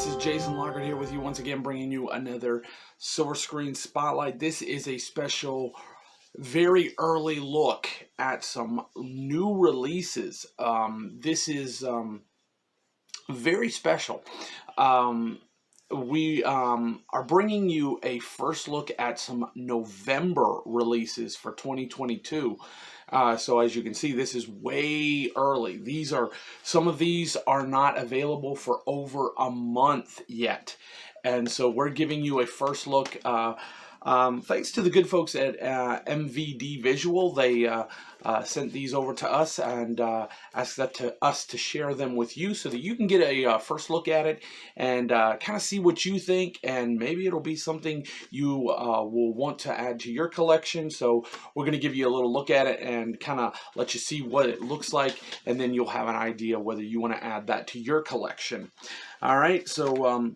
this is Jason Lockard here with you once again, bringing you another Silver Screen Spotlight. This is a special, very early look at some new releases. This is very special. We are bringing you a first look at some November releases for 2022. So as you can see, this is way early. Some of these are not available for over a month yet. And so we're giving you a first look, thanks to the good folks at MVD Visual. They sent these over to us and asked us to share them with you so that you can get a first look at it and kind of see what you think, and maybe it'll be something you will want to add to your collection. So we're going to give you a little look at it and kind of let you see what it looks like, and then you'll have an idea whether you want to add that to your collection. All right, so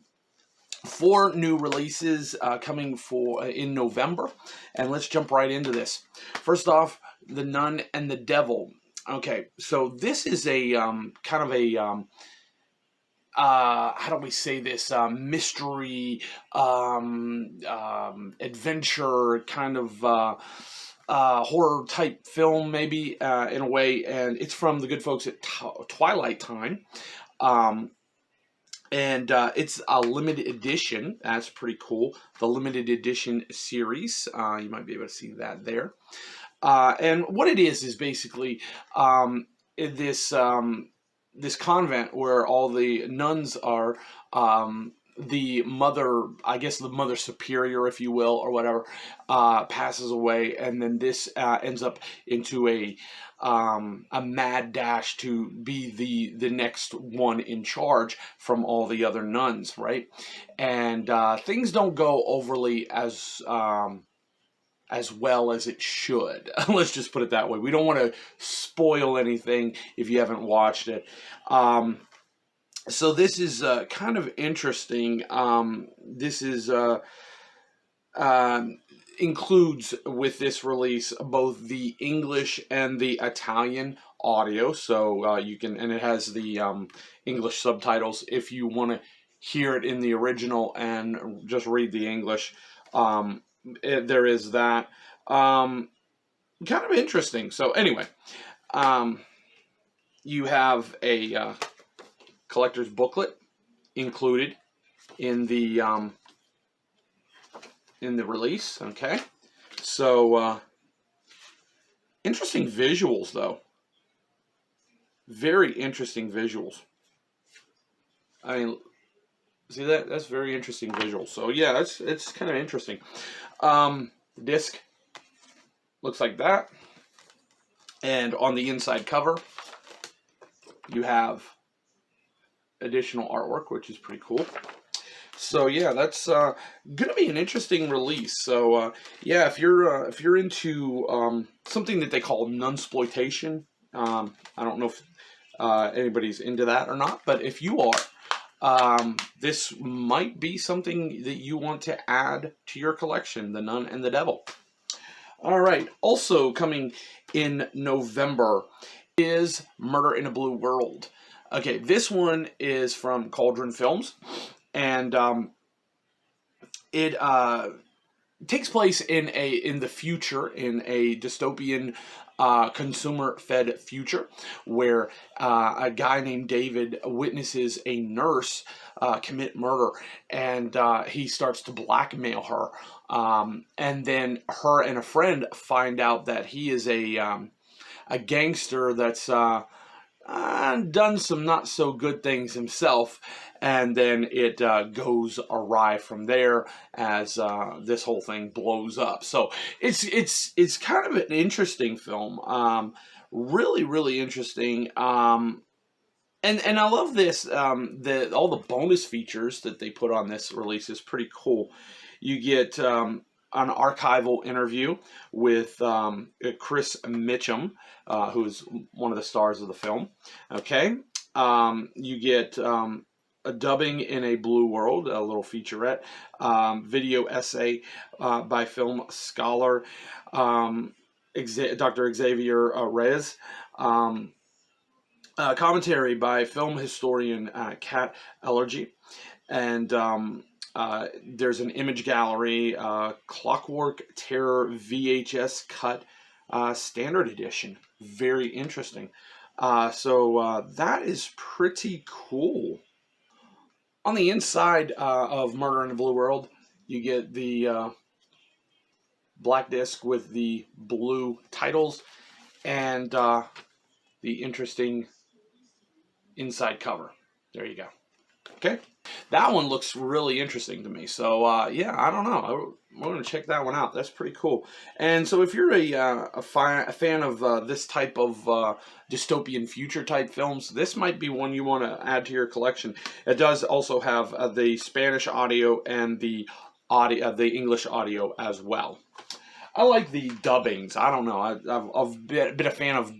4 new releases coming in November, and let's jump right into this. First off, The Nun and the Devil. Okay, so this is a kind of a how do we say this, mystery, adventure kind of horror type film, maybe, in a way, and it's from the good folks at Twilight Time. And it's a limited edition. That's pretty cool. The limited edition series. You might be able to see that there. And what it is basically this convent where all the nuns are, the mother, I guess the mother superior, if you will, or whatever, passes away, and then this ends up into a mad dash to be the next one in charge from all the other nuns, right? And things don't go overly as well as it should. Let's just put it that way. We don't want to spoil anything if you haven't watched it. So this is kind of interesting. This is includes with this release both the English and the Italian audio. So you can, and it has the English subtitles if you want to hear it in the original and just read the English. There is that. Kind of interesting. So anyway, you have a collector's booklet included in the release. Okay, so interesting visuals, though. Very interesting visuals. I mean, see that? That's very interesting visuals. So yeah, it's kind of interesting. Disc looks like that, and on the inside cover, you have additional artwork, which is pretty cool. So yeah, that's gonna be an interesting release. So yeah, if you're into something that they call nunsploitation, I don't know if anybody's into that or not, but if you are, this might be something that you want to add to your collection, The Nun and the Devil. All right, also coming in November is Murder in a Blue World. Okay, this one is from Cauldron Films, and it takes place in the future, in a dystopian consumer-fed future, where a guy named David witnesses a nurse commit murder, and he starts to blackmail her, and then her and a friend find out that he is a gangster that's done some not so good things himself, and then it goes awry from there as this whole thing blows up. So it's kind of an interesting film, really interesting. And I love this. All the bonus features that they put on this release is pretty cool. You get an archival interview with Chris Mitchum, who is one of the stars of the film. Okay, you get a dubbing in a blue world, a little featurette, video essay by film scholar Dr. Xavier Reyes. Commentary by film historian Kat Ellergy, and there's an image gallery, Clockwork Terror VHS cut standard edition. Very interesting. So that is pretty cool. On the inside of Murder in the Blue World, you get the black disc with the blue titles and the interesting inside cover. There you go. Okay, that one looks really interesting to me. So yeah, I don't know. I'm going to check that one out. That's pretty cool. And so if you're a fan of this type of dystopian future type films, this might be one you want to add to your collection. It does also have the Spanish audio and the English audio as well. I like the dubbings. I don't know. I've been a fan of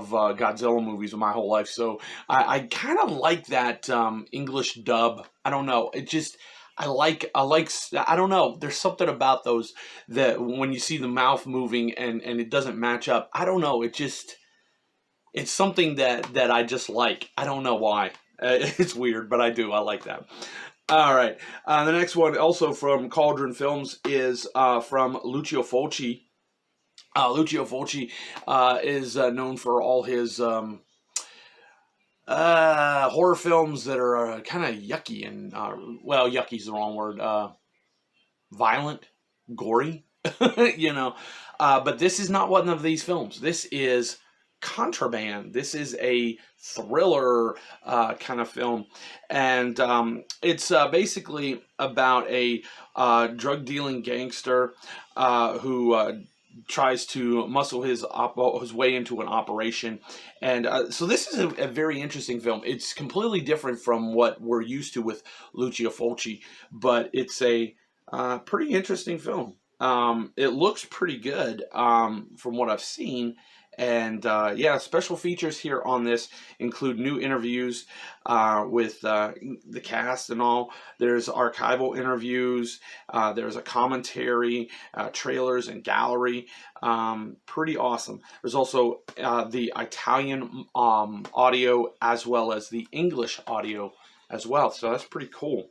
Godzilla movies my whole life, so I kind of like that English dub. I don't know. It just I like. I don't know. There's something about those that when you see the mouth moving and it doesn't match up. I don't know. It's something that I just like. I don't know why. It's weird, but I do. I like that. All right. The next one, also from Cauldron Films, is from Lucio Fulci. Lucio Fulci is known for all his horror films that are kind of yucky and, well, yucky's the wrong word, violent, gory, you know. But this is not one of these films. This is Contraband. This is a thriller kind of film, and it's basically about a drug-dealing gangster who tries to muscle his way into an operation. And so this is a very interesting film. It's completely different from what we're used to with Lucio Fulci, but it's a pretty interesting film. It looks pretty good from what I've seen. And yeah, special features here on this include new interviews with the cast and all. There's archival interviews. There's a commentary, trailers, and gallery. Pretty awesome. There's also the Italian audio as well as the English audio as well. So that's pretty cool.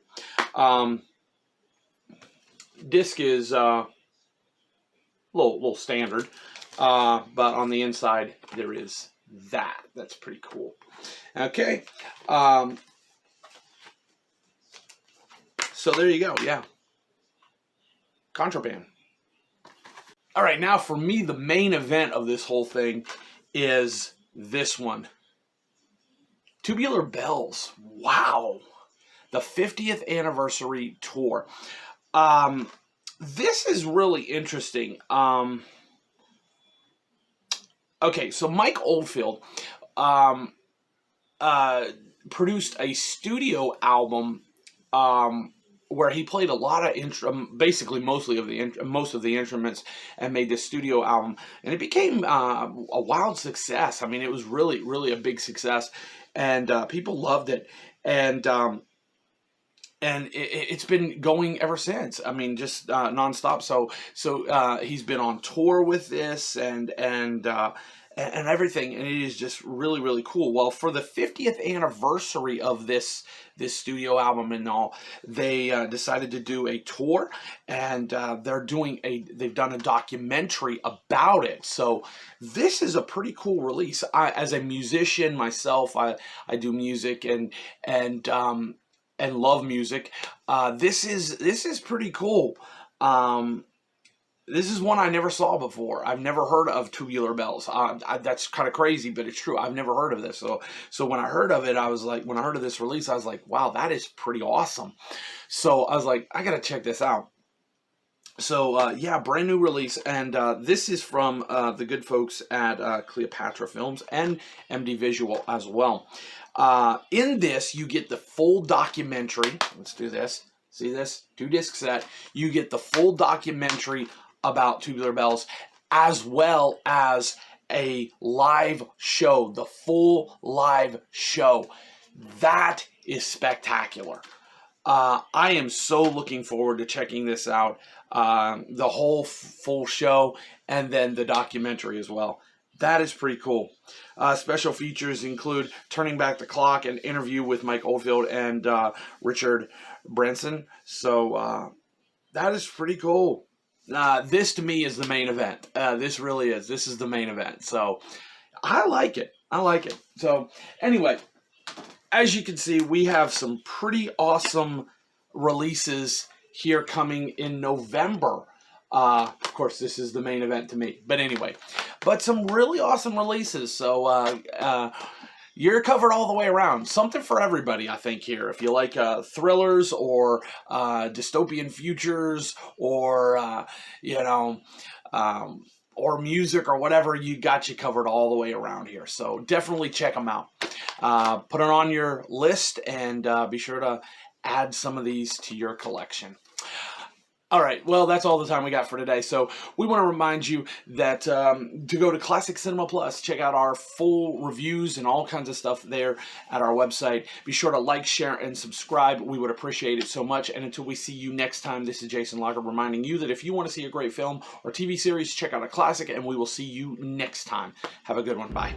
Disc is little standard. But on the inside, there is that. That's pretty cool. Okay. So there you go. Yeah. Contraband. All right. Now for me, the main event of this whole thing is this one. Tubular Bells. Wow. The 50th anniversary tour. This is really interesting. Okay, so Mike Oldfield produced a studio album where he played a lot of basically most of the instruments, and made this studio album, and it became a wild success. I mean, it was really a big success, and people loved it, and it's been going ever since. I mean, just nonstop. So he's been on tour with this and everything, and it is just really cool. Well, for the 50th anniversary of this studio album and all, they decided to do a tour, and they've done a documentary about it. So this is a pretty cool release. As a musician myself, I do music and love music. This is pretty cool. This is one I never saw before. I've never heard of Tubular Bells. That's kind of crazy, but it's true. I've never heard of this. So when I heard of it, when I heard of this release, I was like, wow, that is pretty awesome. So I was like, I gotta check this out. So yeah, brand new release, and this is from the good folks at Cleopatra Films and MD Visual as well. In this, you get the full documentary. Let's do this. See this? 2-disc set. You get the full documentary about Tubular Bells, as well as a live show, the full live show. That is spectacular. I am so looking forward to checking this out. The whole full show, and then the documentary as well. That is pretty cool. Special features include Turning Back the Clock, an interview with Mike Oldfield and Richard Branson. So that is pretty cool. This to me is the main event. This really is. This is the main event. So I like it. I like it. So anyway, as you can see, we have some pretty awesome releases here coming in November. Of course, this is the main event to me. But anyway, but some really awesome releases. So you're covered all the way around. Something for everybody, I think, here. If you like thrillers or dystopian futures or, or music or whatever, you got you covered all the way around here. So definitely check them out. Put it on your list and be sure to add some of these to your collection. All right, well, that's all the time we got for today. So we want to remind you that to go to Classic Cinema Plus, check out our full reviews and all kinds of stuff there at our website. Be sure to like, share, and subscribe. We would appreciate it so much. And until we see you next time, this is Jason Lockard reminding you that if you want to see a great film or TV series, check out a classic, and we will see you next time. Have a good one. Bye.